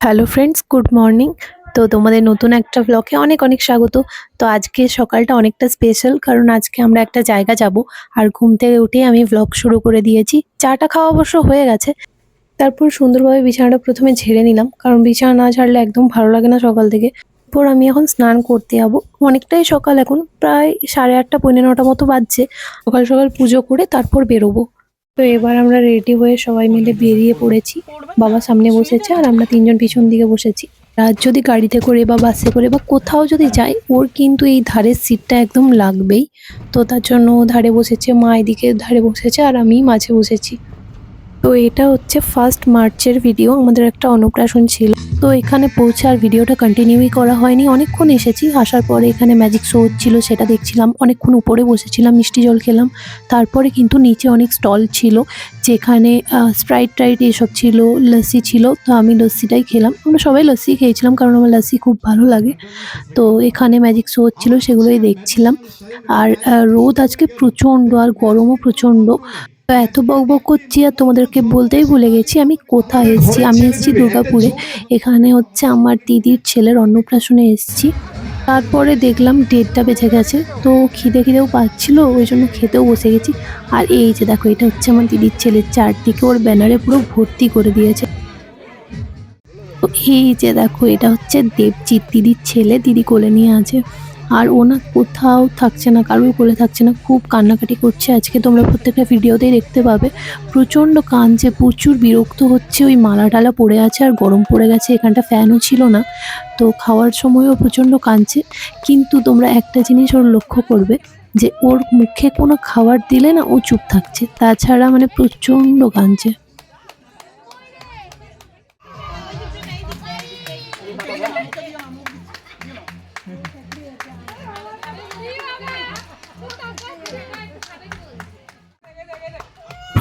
Hello friends, good morning. তো তোমাদের নতুন একটা ব্লগে অনেক অনেক স্বাগত। তো আজকে সকালটা অনেকটা স্পেশাল, কারণ আজকে আমরা একটা জায়গা যাব। আর ঘুম থেকে উঠেই আমি ব্লগ শুরু করে দিয়েছি। চাটা খাওয়া অবশ্য হয়ে গেছে। তারপর সুন্দরভাবে বিছানাটা প্রথমে ঝেড়ে নিলাম, কারণ বিছানা না ঝাড়লে একদম ভালো লাগে না সকাল থেকে। এরপর আমি এখন স্নান করতে যাবো। অনেকটাই সকাল, এখন প্রায় 8:30 পৌনে 9টা মতো বাজছে। সকাল সকাল পুজো করে তারপর বেরোবো। তো এবার আমরা রেডি হয়ে সবাই মিলে বেরিয়ে পড়েছি। বাবা সামনে বসেছে আর আমরা তিনজন পিছন দিকে বসেছি। রাত যদি গাড়িতে করে বা বাসে করে বা কোথাও যদি যাই, ওর কিন্তু এই ধারের সিটটা একদম লাগবেই। তো তার জন্য ও ধারে বসেছে, মা এদিকে ধারে বসেছে আর আমি মাঝে বসেছি। তো এটা হচ্ছে 1 মার্চের ভিডিও। আমাদের একটা অন্নপ্রাশন ছিল। তো এখানে পৌঁছে আর ভিডিওটা কন্টিনিউই করা হয়নি। অনেকক্ষণ এসেছি, আসার পরে এখানে ম্যাজিক শো হচ্ছিল, সেটা দেখছিলাম। অনেকক্ষণ উপরে বসেছিলাম, মিষ্টি জল খেলাম। তারপরে কিন্তু নিচে অনেক স্টল ছিল, যেখানে স্প্রাইট টাইট এসব ছিল, লস্যি ছিল। তো আমি লস্যিটাই খেলাম। আমরা সবাই লস্যি খেয়েছিলাম, কারণ আমার লস্যি খুব ভালো লাগে। তো এখানে ম্যাজিক শো হচ্ছিল, সেগুলোই দেখছিলাম। আর রোদ আজকে প্রচণ্ড, আর গরমও প্রচণ্ড। তো এত বকবক করছি আর তোমাদেরকে বলতেই ভুলে গেছি আমি কোথায় এসেছি। আমি এসেছি দুর্গাপুরে। এখানে হচ্ছে আমার দিদির ছেলের অন্নপ্রাশনে এসেছি। তারপরে দেখলাম 1:30 বেজে গেছে। তো খিদেও পাচ্ছিল, ওই জন্য খেতেও বসে গেছি। আর এই যে দেখো, এটা হচ্ছে আমার দিদির ছেলের, চারদিকে ওর ব্যানারে পুরো ভর্তি করে দিয়েছে। তো এই যে দেখো, এটা হচ্ছে দেবজিৎ, দিদির ছেলে। দিদি কোলে নিয়ে আছে। আর ও না কোথাও থাকছে না, কারোর কোলে থাকছে না, খুব কান্নাকাটি করছে। আজকে তোমরা প্রত্যেকটা ভিডিওতেই দেখতে পাবে প্রচণ্ড কাঁদছে, প্রচুর বিরক্ত হচ্ছে। ওই মালা টালা পড়ে আছে আর গরম পড়ে গেছে, এখানটা ফ্যানও ছিল না। তো খাওয়ার সময়ও প্রচণ্ড কাঁদছে। কিন্তু তোমরা একটা জিনিস ওর লক্ষ্য করবে, যে ওর মুখে কোনো খাবার দিলে না ও চুপ থাকছে, তাছাড়া মানে প্রচণ্ড কাঁদছে।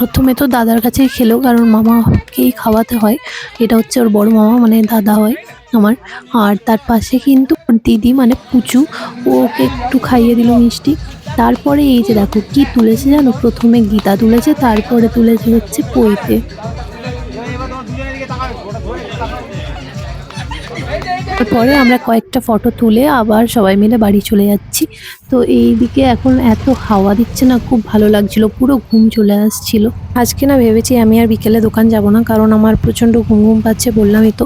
প্রথমে তো দাদার কাছেই খেলো, কারণ মামাকেই খাওয়াতে হয়। এটা হচ্ছে ওর বড় মামা, মানে দাদা হয় আমার। আর তার পাশে কিন্তু ওর দিদি, মানে পুচু, ওকে একটু খাইয়ে দিল মিষ্টি। তারপরে এই যে দেখো কি তুলেছে জানো, প্রথমে গীতা তুলেছে, তারপরে তুলেছে হচ্ছে পইতে। তারপরে আমরা কয়েকটা ফটো তুলে আবার সবাই মিলে বাড়ি চলে যাচ্ছি। তো এইদিকে এখন এত হাওয়া দিচ্ছে না, খুব ভালো লাগছিল, পুরো ঘুম চলে আসছিল। আজকে না ভেবেছি আমি আর বিকেলে দোকান যাব না, কারণ আমার প্রচণ্ড ঘুম ঘুম পাচ্ছে, বললামই তো।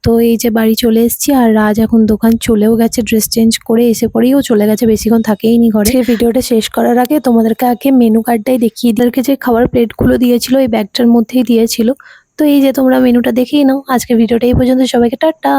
তো এই যে বাড়ি চলে এসেছি, আর রাজ এখন দোকান চলেও গেছে, ড্রেস চেঞ্জ করে এসে পরেই ও চলে গেছে, বেশিক্ষণ থাকেইনি ঘরে। সেই ভিডিওটা শেষ করার আগে তোমাদেরকে আগে মেনু কার্ডটাই দেখিয়ে, এদেরকে যে খাবার প্লেটগুলো দিয়েছিল এই ব্যাগটার মধ্যেই দিয়েছিল। তো এই যে তোমরা মেনুটা দেখেই নাও। আজকে ভিডিওটা এই পর্যন্ত, সবাইকে টাটা।